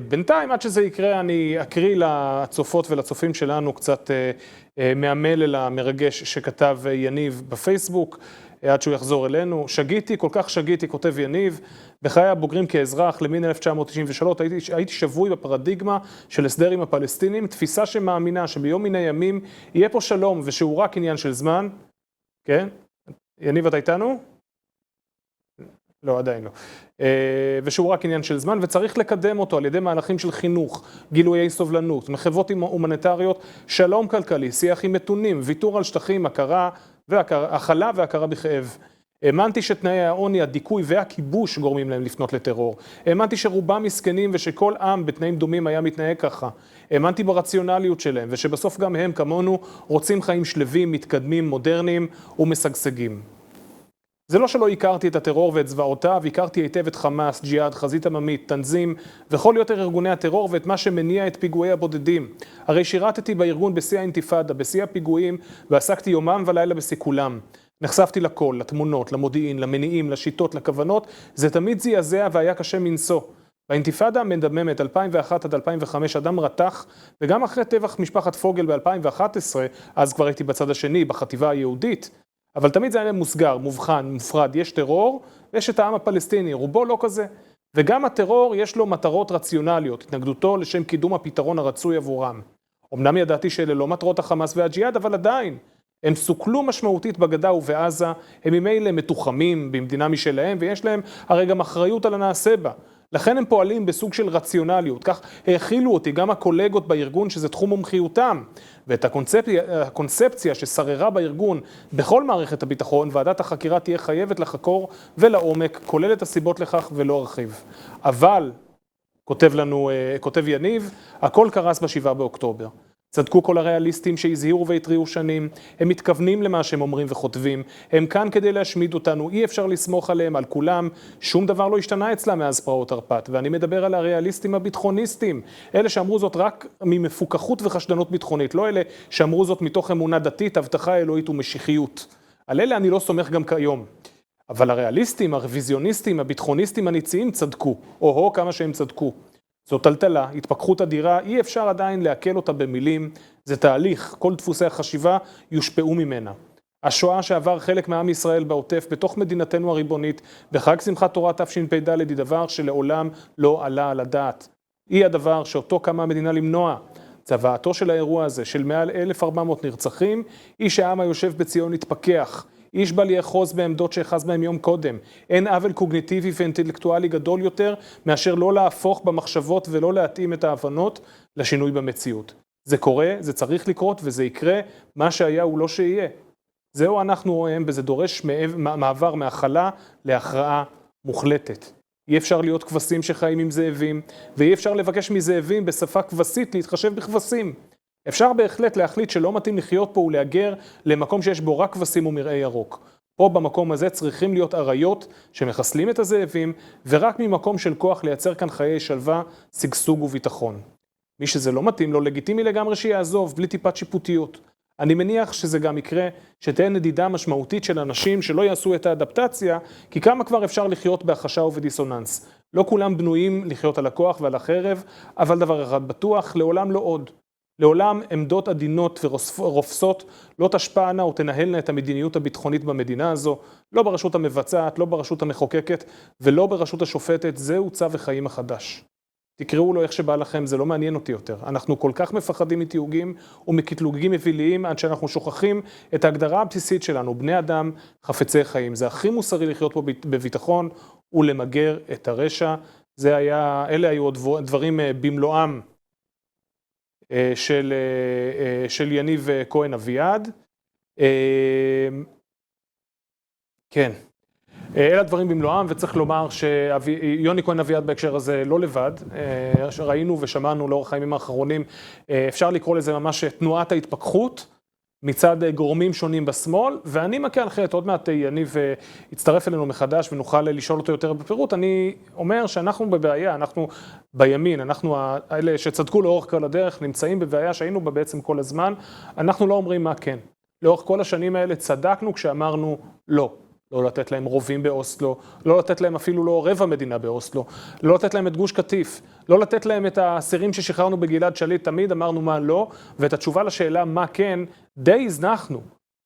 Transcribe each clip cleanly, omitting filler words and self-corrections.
בינתיים, עד שזה יקרה, אני אקריא לצופות ולצופים שלנו קצת מהמלל המרגש שכתב יניב בפייסבוק, עד שהוא יחזור אלינו. שגיתי, כל כך שגיתי, כותב יניב, בחיי הבוגרים כאזרח למין 1993, הייתי שבוי בפרדיגמה של הסדר עם הפלסטינים, תפיסה שמאמינה שביום מן הימים יהיה פה שלום ושהוא רק עניין של זמן. כן? יניב, אתה איתנו? לא, עדיין לא. ושהוא רק עניין של זמן, וצריך לקדם אותו על ידי מהלכים של חינוך, גילויי סובלנות, מחוות הומניטריות, שלום כלכלי, שיח עם מתונים, ויתור על שטחים, הכלה והכרה בכאב. האמנתי שתנאי העוני, הדיכוי והכיבוש גורמים להם לפנות לטרור. האמנתי שרובם מסכנים ושכל עם בתנאים דומים היה מתנהג ככה. האמנתי ברציונליות שלהם, ושבסוף גם הם כמונו רוצים חיים שלווים, מתקדמים, מודרניים ומשגשגים. זה לא שלא הכרתי את הטרור ואת זוועותיו, הכרתי היטב את חמאס, ג'יהאד, חזית עממית, תנזים וכל יותר ארגוני הטרור ואת מה שמניע את פיגועי הבודדים. הרי שירתתי בארגון בשיא האינתיפאדה, בשיא הפיגועים, ועסקתי יומם ולילה בסיכולם. נחשפתי לכל, לתמונות, למודיעין, למניעים, לשיטות, לכוונות, זה תמיד זעזע והיה קשה מנשוא. באינתיפאדה המדממת 2001 עד 2005 אדם רתח, וגם אחרי טבח משפחת פוגל ב-2011, אז כבר הייתי בצד השני, בחטיבה היהודית, אבל תמיד זה היה מוסגר, מובחן, מופרד, יש טרור ויש את העם הפלסטיני, רובו לא כזה. וגם הטרור יש לו מטרות רציונליות, התנגדותו לשם קידום הפתרון הרצוי עבורם. אמנם ידעתי שאלה לא מטרות החמאס והג'יהאד, אבל עדיין, הם סוכלו משמעותית בגדה ובעזה, הם ממילא מתוחמים במדינה משלהם, ויש להם הרי גם אחריות על הנעשה בה. לכן הם פועלים בסוג של רציונליות, כך האכילו אותי גם הקולגות בארגון שזה תחום מומחיותם, ואת הקונספציה ששררה בארגון בכל מערכת הביטחון, ועדת החקירה תהיה חייבת לחקור ולעומק, כולל את הסיבות לכך ולא ארחיב. אבל, כותב יניב, הכל קרס ב7 באוקטובר. צדקו כל הריאליסטים שהזהירו והתריעו שנים, הם מתכוונים למה שהם אומרים וכותבים, הם כאן כדי להשמיד אותנו, אי אפשר לסמוך עליהם, על כולם, שום דבר לא השתנה אצלם מאז פרעות תרפ"ט, ואני מדבר על הריאליסטים הביטחוניסטים, אלה שאמרו זאת רק ממפוקחות וחשדנות ביטחונית, לא אלה שאמרו זאת מתוך אמונה דתית, הבטחה אלוהית ומשיחיות. על אלה אני לא סומך גם כיום. אבל הריאליסטים, הרוויזיוניסטים, הביטחוניסטים הניציים צדקו, או כמה שהם צדקו. זאת טלטלה, התפכחות אדירה, אי אפשר עדיין להקל אותה במילים, זה תהליך, כל דפוסי החשיבה יושפעו ממנה. השואה שעבר חלק מעם ישראל בעוטף בתוך מדינתנו הריבונית, בחג שמחת תורה תשפ"ד היא דבר שלעולם לא עלה על הדעת. היא הדבר שאותו קמה המדינה למנוע. צוואתו של האירוע הזה, של מעל 1,400 נרצחים, היא שהעם היושב בציון התפכח. איש בל יאחוז בעמדות שאחז בהם יום קודם. אין עוול קוגניטיבי ואינטלקטואלי גדול יותר מאשר לא להפוך במחשבות ולא להתאים את ההבנות לשינוי במציאות. זה קורה, זה צריך לקרות וזה יקרה, מה שהיה הוא לא שיהיה. זהו אנחנו רואים, וזה דורש מעבר מהכלה להכרעה מוחלטת. אי אפשר להיות כבשים שחיים עם זאבים, ואי אפשר לבקש מזאבים בשפה כבשית להתחשב בכבשים. אפשר בהחלט להחליט שלא מתאים לחיות פה ולהגר למקום שיש בו רק כבשים ומראה ירוק. פה במקום הזה צריכים להיות אריות שמחסלים את הזאבים, ורק ממקום של כוח לייצר כאן חיי שלווה, שגשוג וביטחון. מי שזה לא מתאים לו, לגיטימי לגמרי שיעזוב, בלי טיפת שיפוטיות. אני מניח שזה גם יקרה שתהיה נדידה משמעותית של אנשים שלא יעשו את האדפטציה, כי כמה כבר אפשר לחיות בהחשה ובדיסוננס. לא כולם בנויים לחיות על הכוח ועל החרב, אבל דבר אחד בטוח, לעולם לא עוד. לעולם עמדות עדינות ורופסות לא תשפענה או תנהלנה את המדיניות הביטחונית במדינה הזו, לא ברשות המבצעת, לא ברשות המחוקקת ולא ברשות השופטת, זהו צו החיים החדש. תקראו לו איך שבא לכם, זה לא מעניין אותי יותר. אנחנו כל כך מפחדים מתיוגים ומקטלוגים מביליים עד שאנחנו שוכחים את ההגדרה הבסיסית שלנו, בני אדם חפצי חיים. זה הכי מוסרי לחיות פה בביטחון ולמגר את הרשע. אלה היו דברים במלואם של יניב כהן אביעד. כן, אלה הדברים במלואם, וצריך לומר שיוני כהן אביעד בהקשר הזה לא לבד, ראינו ושמענו לאורך הימים האחרונים, אפשר לקרוא לזה ממש תנועת ההתפכחות, מצד גורמים שונים בשמאל, ואני מכיר אחרת, עוד מעט יניב יצטרף אלינו מחדש ונוכל לשאול אותו יותר בפירוט. אני אומר שאנחנו בבעיה, אנחנו בימין, אנחנו האלה שצדקו לאורך כל הדרך, נמצאים בבעיה שהיינו בה בעצם כל הזמן, אנחנו לא אומרים מה כן. לאורך כל השנים האלה צדקנו כשאמרנו לא. לא לתת להם רובים באוסלו, לא לתת להם אפילו לא רבע מדינה באוסלו, לא לתת להם את גוש קטיף, לא לתת להם את האסירים ששחררנו בגלעד שליט, תמיד אמרנו מה לא, ואת התשובה לשאלה מה כן, די הזנחנו.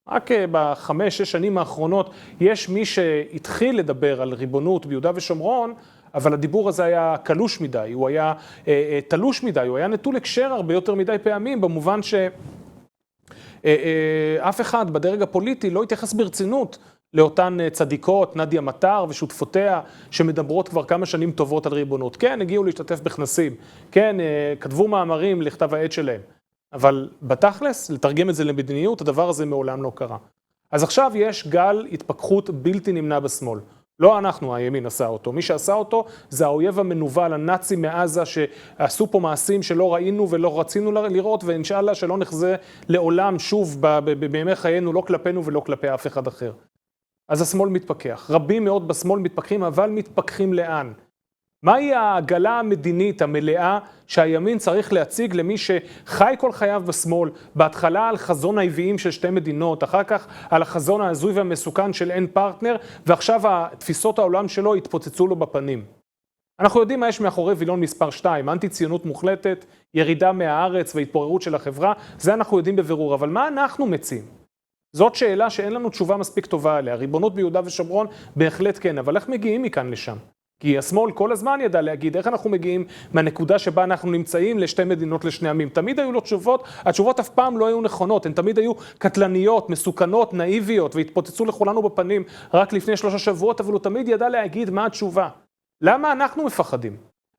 רק ב5-6 שנים האחרונות יש מי שהתחיל לדבר על ריבונות ביהודה ושומרון, אבל הדיבור הזה היה קלוש מדי, הוא היה תלוש מדי, הוא היה נטול הקשר הרבה יותר מדי פעמים, במובן שאף אחד בדרג הפוליטי לא התייחס ברצינות לאותן צדיקות, נדיה מטר ושותפותיה, שמדברות כבר כמה שנים טובות על ריבונות. כן, הגיעו להשתתף בכנסים, כן, כתבו מאמרים לכתב העת שלהם, אבל בתכלס, לתרגם את זה למדיניות, הדבר הזה מעולם לא קרה. אז עכשיו יש גל התפכחות בלתי נמנע בשמאל. לא אנחנו, הימין עשה אותו. מי שעשה אותו זה האויב המנוול, הנאצי מעזה, שעשו פה מעשים שלא ראינו ולא רצינו לראות, ואינשאללה שלא נחזה לעולם שוב בימי חיינו, לא כלפינו ולא כלפי אף אחד אחר. אז השמאל מתפכח. רבים מאוד בשמאל מתפכחים, אבל מתפכחים לאן? מהי העגלה המדינית המלאה שהימין צריך להציג למי שחי כל חייו בשמאל, בהתחלה על חזון העוועים של שתי מדינות, אחר כך על החזון ההזוי והמסוכן של אין פרטנר, ועכשיו תפיסות העולם שלו התפוצצו לו בפנים. אנחנו יודעים מה יש מאחורי וילון מספר 2, אנטי ציונות מוחלטת, ירידה מהארץ והתפוררות של החברה, זה אנחנו יודעים בבירור, אבל מה אנחנו מציעים? זאת שאלה שאין לנו תשובה מספיק טובה עליה. ריבונות ביהודה ושומרון בהחלט כן, אבל איך מגיעים מכאן לשם? כי השמאל כל הזמן ידע להגיד איך אנחנו מגיעים מהנקודה שבה אנחנו נמצאים לשתי מדינות לשני עמים. תמיד היו לו תשובות, התשובות אף פעם לא היו נכונות, הן תמיד היו קטלניות, מסוכנות, נאיביות, והתפוצצו לכולנו בפנים רק לפני 3 שבועות, אבל הוא תמיד ידע להגיד מה התשובה. למה אנחנו מפחדים?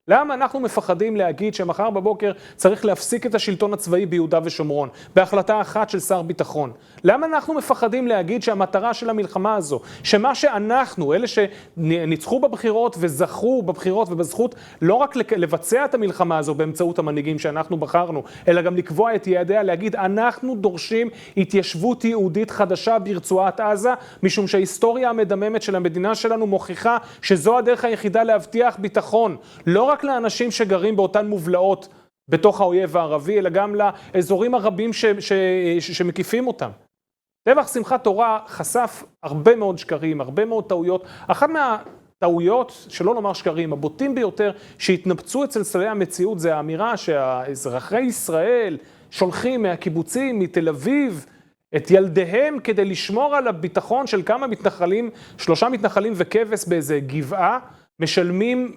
למה אנחנו מפחדים להגיד שמחר בבוקר צריך להפסיק את השלטון הצבאי ביהודה ושומרון, בהחלטה אחת של שר ביטחון? למה אנחנו מפחדים להגיד שהמטרה של המלחמה הזו, שמה שאנחנו, אלה שניצחו בבחירות וזכו בבחירות ובזכות, לא רק לבצע את המלחמה הזו באמצעות המנהיגים שאנחנו בחרנו, אלא גם לקבוע את יעדיה, להגיד אנחנו דורשים התיישבות יהודית חדשה ברצועת עזה, משום שההיסטוריה המדממת של המדינה שלנו מוכיחה שזו הדרך היחידה להבטיח ביטחון, לא רק לאנשים שגרים באותן מובלעות בתוך האויב הערבי, אלא גם לאזורים הרבים שמקיפים אותם. טבח שמחת תורה חשף הרבה מאוד שקרים, הרבה מאוד טעויות. אחת מהטעויות, שלא לומר שקרים, הבוטים ביותר שהתנפצו אצל סלעי המציאות, זה האמירה שהאזרחי ישראל שולחים מהקיבוצים, מתל אביב, את ילדיהם כדי לשמור על הביטחון של כמה מתנחלים, 3 מתנחלים וכבש באיזה גבעה, משלמים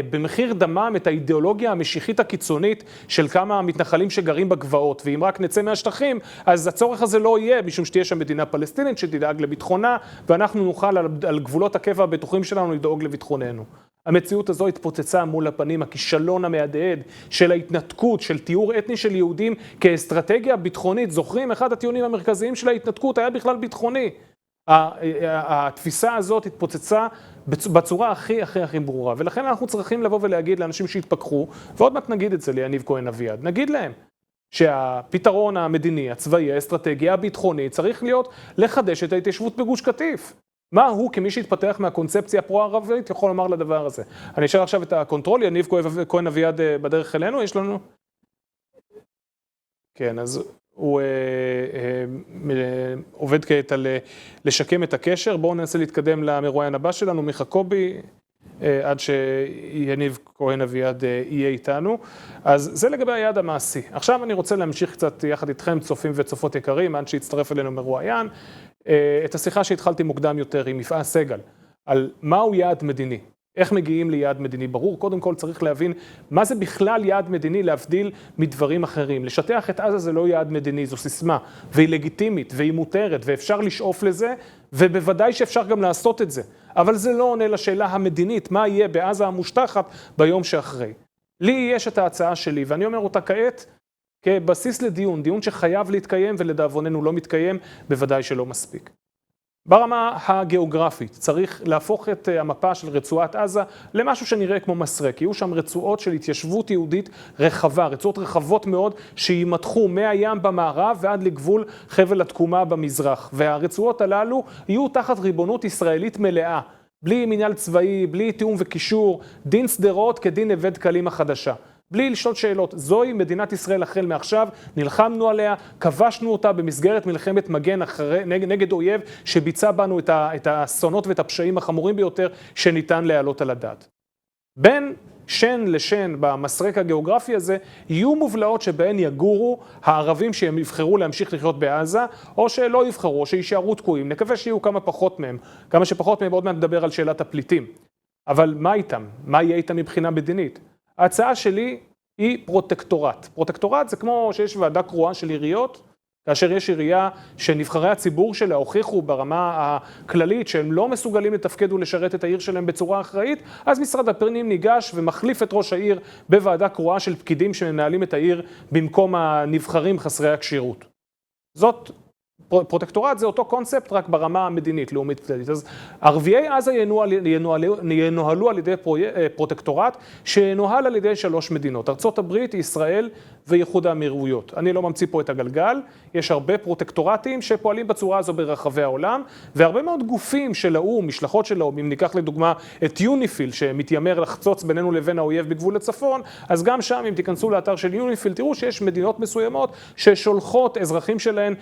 במחיר דמם את האידיאולוגיה המשיחית הקיצונית של כמה מתנחלים שגרים בגבעות, ואם רק נצא מהשטחים, אז הצורך הזה לא יהיה, משום שתהיה שם מדינה פלסטינית שתדאג לביטחונה, ואנחנו נוכל על גבולות הקבע הבטוחים שלנו לדאוג לביטחוננו. המציאות הזו התפוצצה מול הפנים, הכישלון המהדהד של ההתנתקות, של תיאור אתני של יהודים כאסטרטגיה ביטחונית. זוכרים, אחד הטיעונים המרכזיים של ההתנתקות היה בכלל ביטחוני. התפיסה הזאת התפוצצה בצורה הכי ברורה, ולכן אנחנו צריכים לבוא ולהגיד לאנשים שהתפכחו, ועוד מעט נגיד את זה ליניב כהן אביעד, נגיד להם שהפתרון המדיני, הצבאי, האסטרטגי, הביטחוני, צריך להיות לחדש את ההתיישבות בגוש קטיף. מה הוא, כמי שהתפתח מהקונספציה הפרו-ערבית, יכול לומר לדבר הזה? אני אשאר עכשיו את הקונטרול, יניב כהן אביעד בדרך אלינו, יש לנו? כן, אז הוא עובד כעת על לשקם את הקשר. בואו ננסה להתקדם למרואיין הבא שלנו, מיכה קובי, עד שיניב כהן אביעד יהיה איתנו. אז זה לגבי היעד המעשי. עכשיו אני רוצה להמשיך קצת יחד איתכם, צופים וצופות יקרים, עד שיצטרף אלינו מרואיין, את השיחה שהתחלתי מוקדם יותר עם יפעה סגל, על מהו יעד מדיני. איך מגיעים ליעד מדיני ברור? קודם כל צריך להבין מה זה בכלל יעד מדיני, להבדיל מדברים אחרים. לשטח את עזה זה לא יעד מדיני, זו סיסמה, והיא לגיטימית, והיא מותרת, ואפשר לשאוף לזה, ובוודאי שאפשר גם לעשות את זה. אבל זה לא עונה לשאלה המדינית, מה יהיה בעזה המושטחת ביום שאחרי. לי יש את ההצעה שלי, ואני אומר אותה כעת, כבסיס לדיון, דיון שחייב להתקיים ולדאבוננו לא מתקיים, בוודאי שלא מספיק. ברמה הגיאוגרפית צריך להפוך את המפה של רצועת עזה למשהו שנראה כמו מסרק. יהיו שם רצועות של התיישבות יהודית רחבה, רצועות רחבות מאוד שימתחו מהים במערב ועד לגבול חבל התקומה במזרח. והרצועות הללו יהיו תחת ריבונות ישראלית מלאה, בלי מנהל צבאי, בלי תיאום וקישור, דין שדרות כדין נווה דקלים החדשה. בלי לשאול שאלות. זוהי מדינת ישראל החל מעכשיו, נלחמנו עליה, כבשנו אותה במסגרת מלחמת מגן נגד אויב שביצע בנו את האסונות ואת הפשעים החמורים ביותר שניתן להעלות על הדעת. בין שן לשן במסרק הגיאוגרפי הזה, יהיו מובלעות שבהן יגורו הערבים שהם יבחרו להמשיך לחיות בעזה, או שלא יבחרו, או שישארו תקועים. נקווה שיהיו כמה שפחות מהם, עוד מעט נדבר על שאלת הפליטים. אבל מה איתם? מה יהיה איתם מבחינה מדינית? ההצעה שלי היא פרוטקטורט. פרוטקטורט זה כמו שיש ועדה קרואה של עיריות, כאשר יש עירייה שנבחרי הציבור שלה הוכיחו ברמה הכללית שהם לא מסוגלים לתפקד ולשרת את העיר שלהם בצורה אחראית, אז משרד הפנים ניגש ומחליף את ראש העיר בוועדה קרואה של פקידים שמנהלים את העיר במקום הנבחרים חסרי הכשירות. זאת פרוטקטורט זה אותו קונספט רק ברמה המדינית, לאומית כללית. אז ערביי עזה ינוהלו על ידי פרוטקטורט שינוהל על ידי 3 מדינות, ארצות הברית, ישראל ואיחוד האמירויות. אני לא ממציא פה את הגלגל, יש הרבה פרוטקטורטים שפועלים בצורה הזו ברחבי העולם, והרבה מאוד גופים של האו"ם, משלחות של האו"ם, אם ניקח לדוגמה את יוניפיל שמתיימר לחצוץ בינינו לבין האויב בגבול הצפון, אז גם שם אם תיכנסו לאתר של יוניפיל תראו שיש מדינות מסוימות ששולחות אזרחים שלהן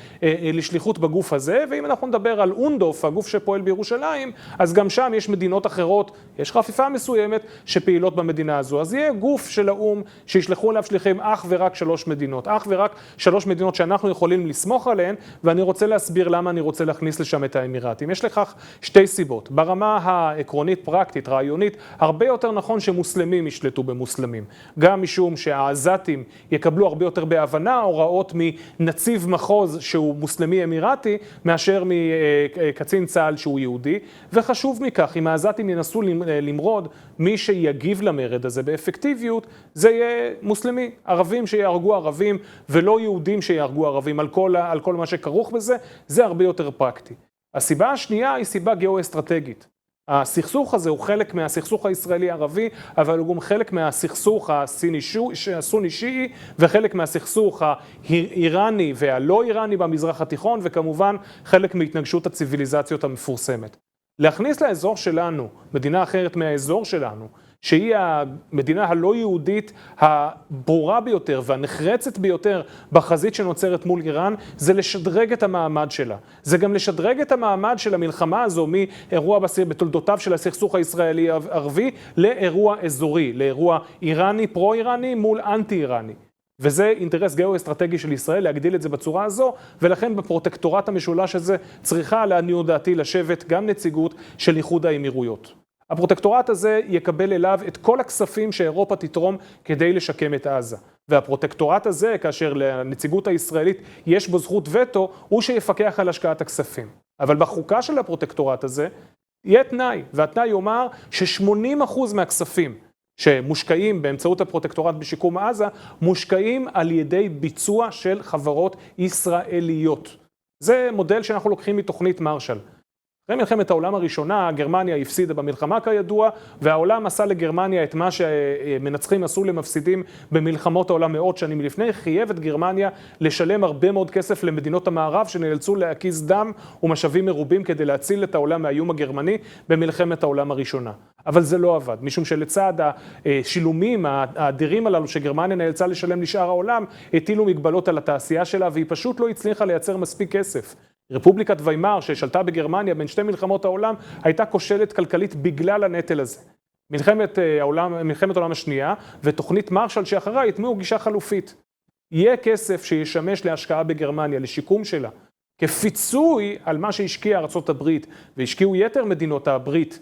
לשליחות בגוף הזה, ואם אנחנו נדבר על אונדוף, הגוף שפועל בירושלים, אז גם שם יש מדינות אחרות, יש חפיפה מסוימת שפעילות במדינה הזו. אז יהיה גוף של האו"ם שישלחו אליו שליחים אך ורק 3 מדינות, אך ורק 3 מדינות שאנחנו יכולים לסמוך עליהן, ואני רוצה להסביר למה אני רוצה להכניס לשם את האמירתים. יש לכך 2 סיבות. ברמה העקרונית, פרקטית, רעיונית, הרבה יותר נכון שמוסלמים ישלטו במוסלמים. גם משום שהעזתים יקבלו הרבה יותר בהבנה הוראות מנציב מחוז שהוא מוסלמי אמירתי, מאשר מקצין צה"ל שהוא יהודי, וחשוב מכך, אם העזתים ינסו למרוד, מי שיגיב למרד הזה באפקטיביות, זה יהיה מוסלמי, ערבים שיהרגו ערבים, ולא יהודים שיהרגו ערבים, על כל מה שכרוך בזה, זה הרבה יותר פרקטי. הסיבה השנייה היא סיבה גיאו-אסטרטגית. הסכסוך הזה הוא חלק מהסכסוך הישראלי-ערבי, אבל הוא גם חלק מהסכסוך הסוני-שיעי, וחלק מהסכסוך האיראני והלא איראני במזרח התיכון, וכמובן חלק מהתנגשות הציביליזציות המפורסמת. להכניס לאזור שלנו, מדינה אחרת מהאזור שלנו, שהיא המדינה הלא יהודית הברורה ביותר והנחרצת ביותר בחזית שנוצרת מול איראן, זה לשדרג את המעמד שלה. זה גם לשדרג את המעמד של המלחמה הזו מאירוע בתולדותיו של הסכסוך הישראלי-ערבי לאירוע אזורי, לאירוע איראני, פרו-איראני מול אנטי-איראני. וזה אינטרס גיאו-אסטרטגי של ישראל להגדיל את זה בצורה הזו, ולכן בפרוטקטורט המשולש הזה צריכה לעניות דעתי לשבת גם נציגות של איחוד האמירויות. הפרוטקטורט הזה יקבל אליו את כל הכספים שאירופה תתרום כדי לשקם את עזה. והפרוטקטורט הזה, כאשר לנציגות הישראלית יש בו זכות וטו, הוא שיפקח על השקעת הכספים. אבל בחוקה של הפרוטקטורט הזה יהיה תנאי, והתנאי יאמר ש80% מהכספים שמושקעים באמצעות הפרוטקטורט בשיקום עזה, מושקעים על ידי ביצוע של חברות ישראליות. זה מודל שאנחנו לוקחים מתוכנית מרשל. אחרי מלחמת העולם הראשונה, גרמניה הפסידה במלחמה כידוע, והעולם עשה לגרמניה את מה שמנצחים עשו למפסידים במלחמות העולם מאות שנים לפני, חייב את גרמניה לשלם הרבה מאוד כסף למדינות המערב שנאלצו להקיז דם ומשאבים מרובים כדי להציל את העולם מהאיום הגרמני במלחמת העולם הראשונה. אבל זה לא עבד, משום שלצד השילומים האדירים הללו שגרמניה נאלצה לשלם לשאר העולם, הטילו מגבלות על התעשייה שלה והיא פשוט לא הצליחה לייצר מספיק כסף. רפובליקת ויימאר ששלטה בגרמניה בין 2 מלחמות העולם הייתה כושלת כלכלית בגלל הנטל הזה. מלחמת העולם השנייה ותוכנית מרשל שאחריה יטמיעו גישה חלופית. יהיה כסף שישמש להשקעה בגרמניה, לשיקום שלה, כפיצוי על מה שהשקיעה ארצות הברית והשקיעו יתר מדינות הברית